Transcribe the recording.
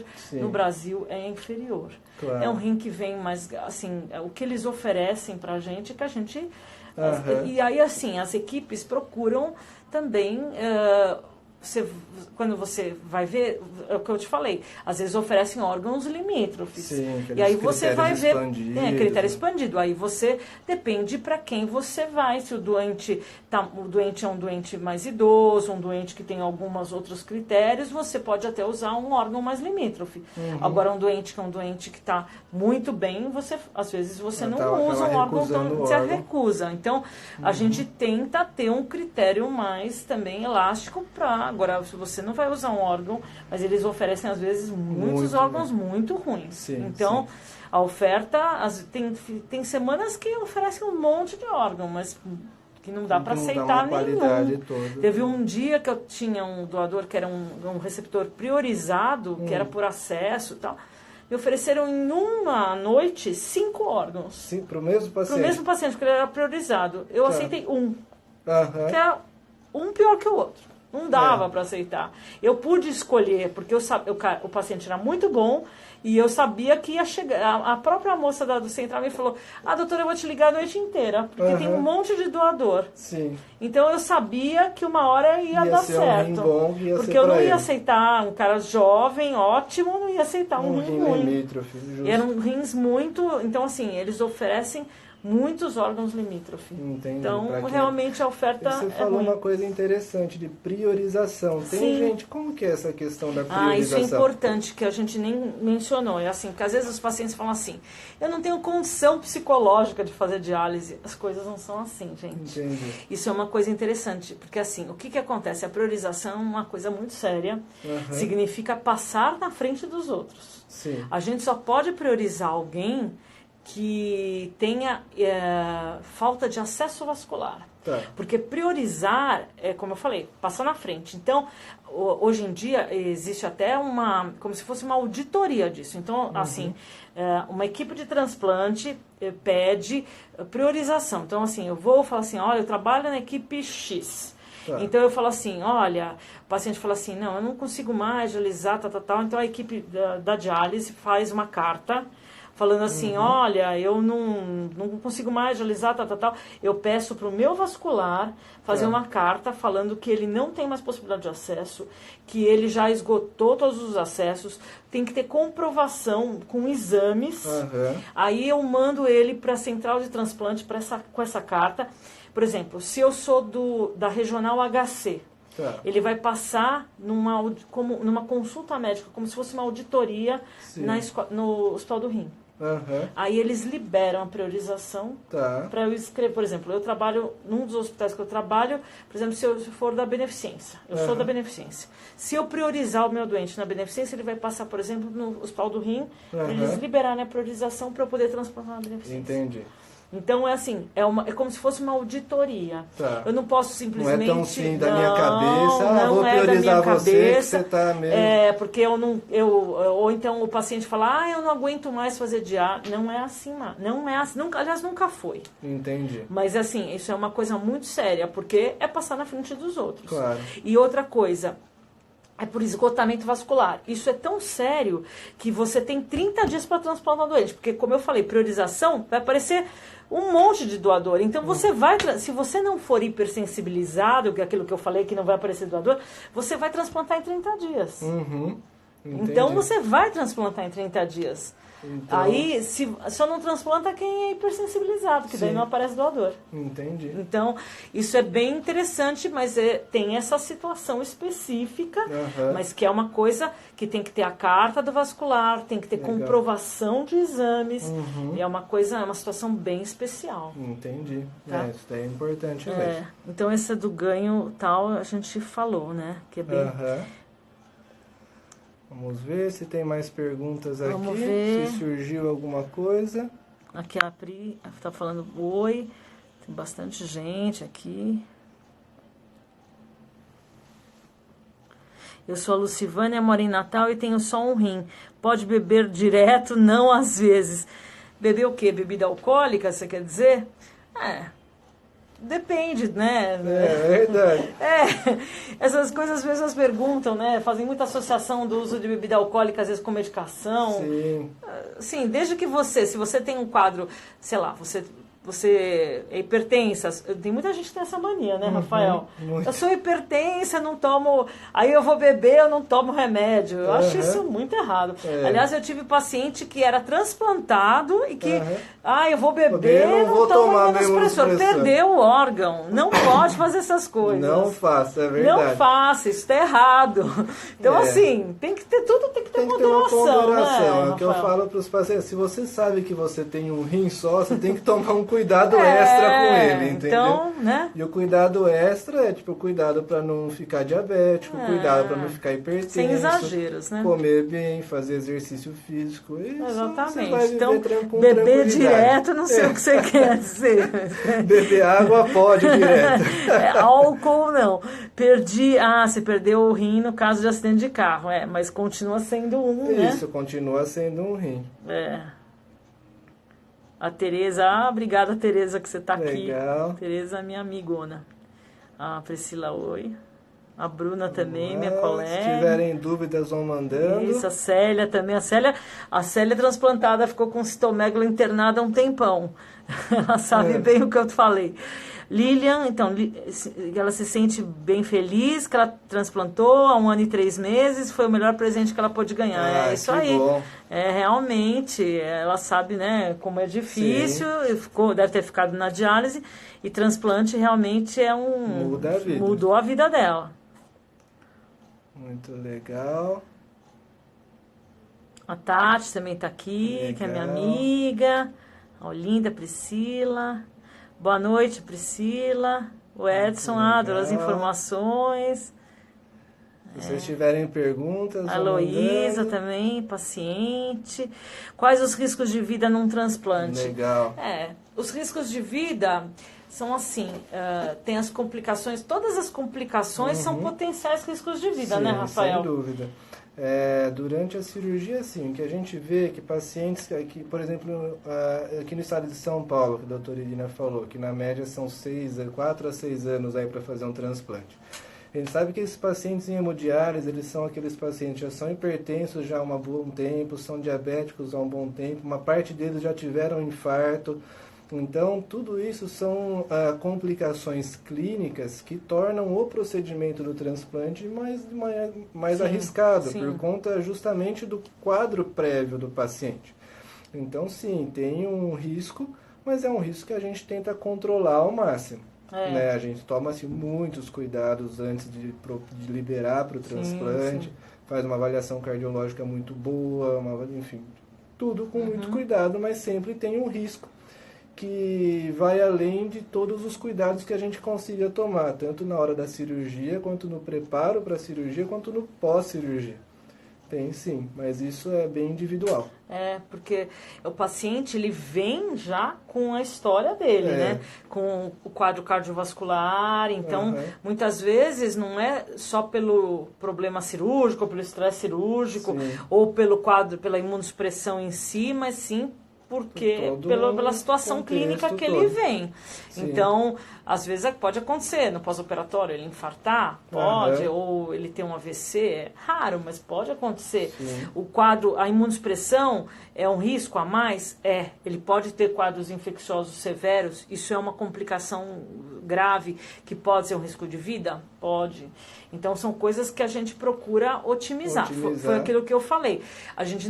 câncer no Brasil é inferior. Claro. É um rim que vem mais, assim, o que eles oferecem pra gente, que a gente... E aí, assim, as equipes procuram também... quando você vai ver, é o que eu te falei, às vezes oferecem órgãos limítrofes. Sim, e aí você vai ver critério né? expandido. Aí você depende para quem você vai. Se o doente é um doente mais idoso, um doente que tem alguns outros critérios, você pode até usar um órgão mais limítrofe. Agora, um doente que está muito bem, às vezes você não usa um órgão, você recusa. Então, a gente tenta ter um critério mais também elástico para... Agora, você não vai usar um órgão, mas eles oferecem, às vezes, muitos órgãos muito ruins. Sim, então, a oferta... Tem semanas que oferecem um monte de órgão, mas que não dá para aceitar nenhum. Teve um dia que eu tinha um doador que era um receptor priorizado, que era por acesso e tal. Me ofereceram em uma noite 5 órgãos. Sim, para o mesmo paciente? Para o mesmo paciente, porque ele era priorizado. Eu aceitei um. Que era um pior que o outro. Não dava para aceitar. Eu pude escolher, porque o paciente era muito bom e eu sabia que ia chegar. A própria moça do central me falou: doutora, eu vou te ligar a noite inteira, porque tem um monte de doador. Sim. Então eu sabia que uma hora ia dar certo. Porque eu não ia aceitar um cara jovem, ótimo, não ia aceitar um rim ruim. E eram rins muito. Então, assim, eles oferecem muitos órgãos limítrofes. Então, realmente a oferta Você falou uma coisa interessante de priorização. Tem gente, como que é essa questão da priorização? Isso é importante, que a gente nem mencionou. É assim, porque às vezes os pacientes falam assim: eu não tenho condição psicológica de fazer diálise. As coisas não são assim, gente. Entendi. Isso é uma coisa interessante, porque assim, o que acontece? A priorização é uma coisa muito séria. Significa passar na frente dos outros. Sim. A gente só pode priorizar alguém que tenha falta de acesso vascular. Porque priorizar, como eu falei, passar na frente. Então, hoje em dia, existe até como se fosse uma auditoria disso. Então, assim, uma equipe de transplante pede priorização. Então, assim, eu vou falar assim: olha, eu trabalho na equipe X. Então eu falo assim: olha, o paciente fala assim: não, eu não consigo mais dialisar, tal. Então a equipe da diálise faz uma carta falando assim: olha, eu não consigo mais dialisar, tal. Eu peço para o meu vascular fazer uma carta falando que ele não tem mais possibilidade de acesso, que ele já esgotou todos os acessos, tem que ter comprovação com exames. Aí eu mando ele para a central de transplante com essa carta. Por exemplo, se eu sou da regional HC, ele vai passar numa consulta médica, como se fosse uma auditoria no Hospital do Rim. Aí eles liberam a priorização para eu escrever. Por exemplo, eu trabalho num dos hospitais que eu trabalho, por exemplo, se eu for da Beneficência. Eu sou da Beneficência. Se eu priorizar o meu doente na Beneficência, ele vai passar, por exemplo, no Hospital do Rim, para eles liberarem a priorização para eu poder transplantar na Beneficência. Entendi. Então, é assim, é como se fosse uma auditoria. Eu não posso simplesmente... Não é tão sim da minha cabeça, vou priorizar você, que você está mesmo... porque ou então o paciente fala: eu não aguento mais fazer diálise. Não é assim, não é assim, aliás, nunca foi. Entendi. Mas, assim, isso é uma coisa muito séria, porque é passar na frente dos outros. Claro. E outra coisa... É por esgotamento vascular. Isso é tão sério que você tem 30 dias para transplantar o doente. Porque, como eu falei, priorização, vai aparecer um monte de doador. Então, você se você não for hipersensibilizado, que é aquilo que eu falei, que não vai aparecer doador, você vai transplantar em 30 dias. Então, você vai transplantar em 30 dias. Então, aí, só não transplanta quem é hipersensibilizado, que daí não aparece doador. Entendi. Então, isso é bem interessante, mas tem essa situação específica, mas que é uma coisa que tem que ter a carta do vascular, tem que ter comprovação de exames, e é uma situação bem especial. Entendi. Isso daí é importante mesmo. Então, essa do ganho tal, a gente falou, né? Que é bem... Vamos ver se tem mais perguntas aqui. Vamos ver. Se surgiu alguma coisa. Aqui a Pri está falando oi. Tem bastante gente aqui. Eu sou a Lucivânia, moro em Natal e tenho só um rim. Pode beber direto? Não, às vezes. Beber o quê? Bebida alcoólica, você quer dizer? depende, né? É verdade. Essas coisas as pessoas perguntam, né? Fazem muita associação do uso de bebida alcoólica, às vezes com medicação. Sim. Sim, desde que se você tem um quadro, sei lá, você é hipertensa, tem muita gente que tem essa mania, né, Rafael? Muito. Eu sou hipertensa, não tomo, aí eu vou beber, eu não tomo remédio. Eu acho isso muito errado. Aliás, eu tive paciente que era transplantado e que, eu vou beber, não tomo imunossupressor. Perdeu o órgão. Não pode fazer essas coisas. Não faça, é verdade. Não faça, isso está errado. Então, assim, tem que ter moderação. Uma ponderação. Né, é o que eu falo para os pacientes. Se você sabe que você tem um rim só, você tem que tomar um cuidado extra com ele, entendeu? Então, né? E o cuidado extra é tipo cuidado para não ficar diabético, cuidado para não ficar hipertenso. Sem exageros, né? Comer bem, fazer exercício físico. Isso, exatamente. Você vai então, com beber direto, não sei o que você quer dizer. Beber água pode direto. Álcool não. Você perdeu o rim no caso de acidente de carro, mas continua sendo né? Isso, continua sendo um rim. A Tereza, obrigada Tereza que você está aqui. Legal. Tereza, minha amigona. A Priscila, oi. A Bruna também, minha colega. Se tiverem dúvidas, vão mandando. Isso, a Célia também. A Célia transplantada ficou com citomegalo internada há um tempão. Ela sabe bem o que eu falei. Lilian, então, ela se sente bem feliz que ela transplantou há 1 ano e 3 meses, foi o melhor presente que ela pôde ganhar. É isso aí. Bom. Realmente, ela sabe, né, como é difícil, deve ter ficado na diálise, e transplante realmente mudou a vida dela. Muito legal. A Tati também está aqui, que é minha amiga. A Olinda, Priscila. Boa noite, Priscila. O Edson, adoro as informações. Se vocês tiverem perguntas... A Heloísa também, paciente. Quais os riscos de vida num transplante? Legal. Os riscos de vida são assim, tem as complicações, todas as complicações são potenciais riscos de vida, né, Rafael? Sem dúvida. Durante a cirurgia, sim, que a gente vê que pacientes, por exemplo, aqui no estado de São Paulo, que a doutora Irina falou, que na média são 4 a 6 anos aí para fazer um transplante. A gente sabe que esses pacientes em hemodiálise, eles são aqueles pacientes que já são hipertensos já há um bom tempo, são diabéticos há um bom tempo, uma parte deles já tiveram infarto. Então, tudo isso são complicações clínicas que tornam o procedimento do transplante mais arriscado, por conta justamente do quadro prévio do paciente. Então, sim, tem um risco, mas é um risco que a gente tenta controlar ao máximo. Né? A gente toma assim, muitos cuidados antes de liberar para o transplante, faz uma avaliação cardiológica muito boa, enfim, tudo com muito cuidado, mas sempre tem um risco que vai além de todos os cuidados que a gente consiga tomar, tanto na hora da cirurgia, quanto no preparo para a cirurgia, quanto no pós-cirurgia. Tem sim, mas isso é bem individual. Porque o paciente, ele vem já com a história dele, né? Com o quadro cardiovascular, então, muitas vezes, não é só pelo problema cirúrgico, ou pelo estresse cirúrgico, ou pelo quadro, pela imunossupressão em si, mas sim pela situação clínica que ele vem. Então, às vezes pode acontecer no pós-operatório ele infartar, pode, ou ele ter um AVC, é raro, mas pode acontecer. O quadro, a imunossupressão é um risco a mais? Ele pode ter quadros infecciosos severos, isso é uma complicação grave que pode ser um risco de vida? Pode. Então, são coisas que a gente procura otimizar. Foi aquilo que eu falei. A gente